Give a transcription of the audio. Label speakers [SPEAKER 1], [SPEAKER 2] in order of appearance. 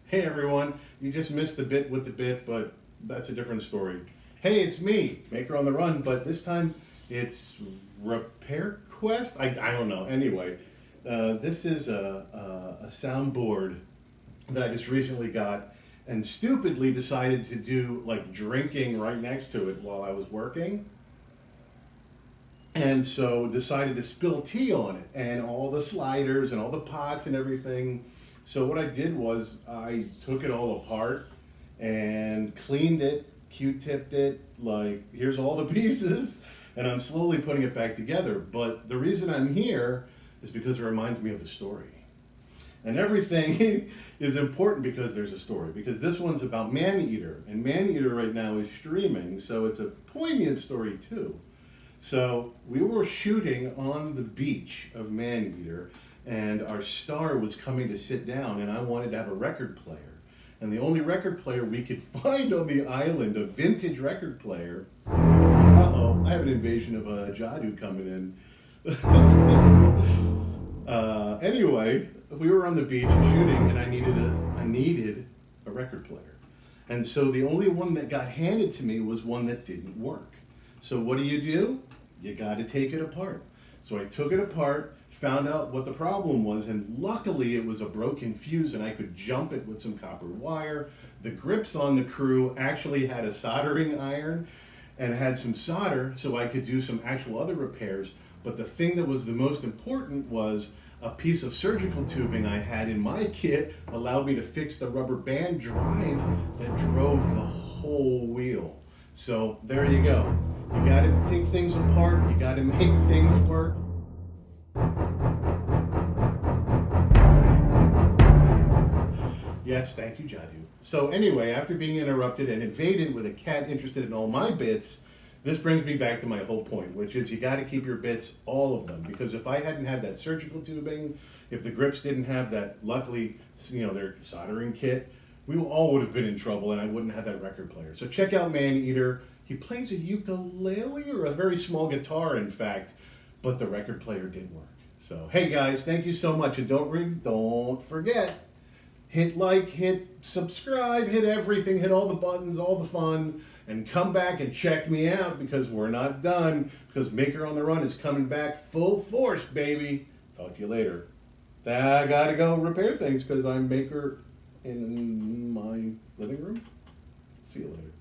[SPEAKER 1] Hey everyone, you just missed the bit with the bit, but that's a different story. Hey, it's me, Maker on the Run, but this time it's Repair Quest? I don't know. Anyway, this is a soundboard that I just recently got and stupidly decided to do like drinking right next to it while I was working. And so decided to spill tea on it and all the sliders and all the pots and everything. So what I did was I took it all apart and cleaned it, Q-tipped it, like here's all the pieces, and I'm slowly putting it back together. But the reason I'm here is because it reminds me of a story. And everything is important because there's a story. Because this one's about Maneater, and Maneater right now is streaming, so it's a poignant story too. So we were shooting on the beach of Maneater, and our star was coming to sit down, and I wanted to have a record player. And the only record player we could find on the island, a vintage record player. Uh-oh, I have an invasion of Jadu coming in. Anyway, we were on the beach shooting, and I needed a record player. And so the only one that got handed to me was one that didn't work. So what do? You got to take it apart. So I took it apart, found out what the problem was, and luckily it was a broken fuse and I could jump it with some copper wire. The grips on the crew actually had a soldering iron and had some solder so I could do some actual other repairs. But the thing that was the most important was a piece of surgical tubing I had in my kit allowed me to fix the rubber band drive that drove the whole wheel. So there you go. You gotta take things apart, you gotta make things work. Yes, thank you, Jadu. So anyway, after being interrupted and invaded with a cat interested in all my bits, this brings me back to my whole point, which is you gotta keep your bits, all of them, because if I hadn't had that surgical tubing, if the grips didn't have that, luckily, their soldering kit, we all would have been in trouble and I wouldn't have that record player. So check out Maneater. He plays a ukulele or a very small guitar, in fact, but the record player did work. So, hey guys, thank you so much. And don't forget, hit like, hit subscribe, hit everything, hit all the buttons, all the fun, and come back and check me out because we're not done, because Maker on the Run is coming back full force, baby. Talk to you later. I gotta go repair things because I'm Maker in my living room. See you later.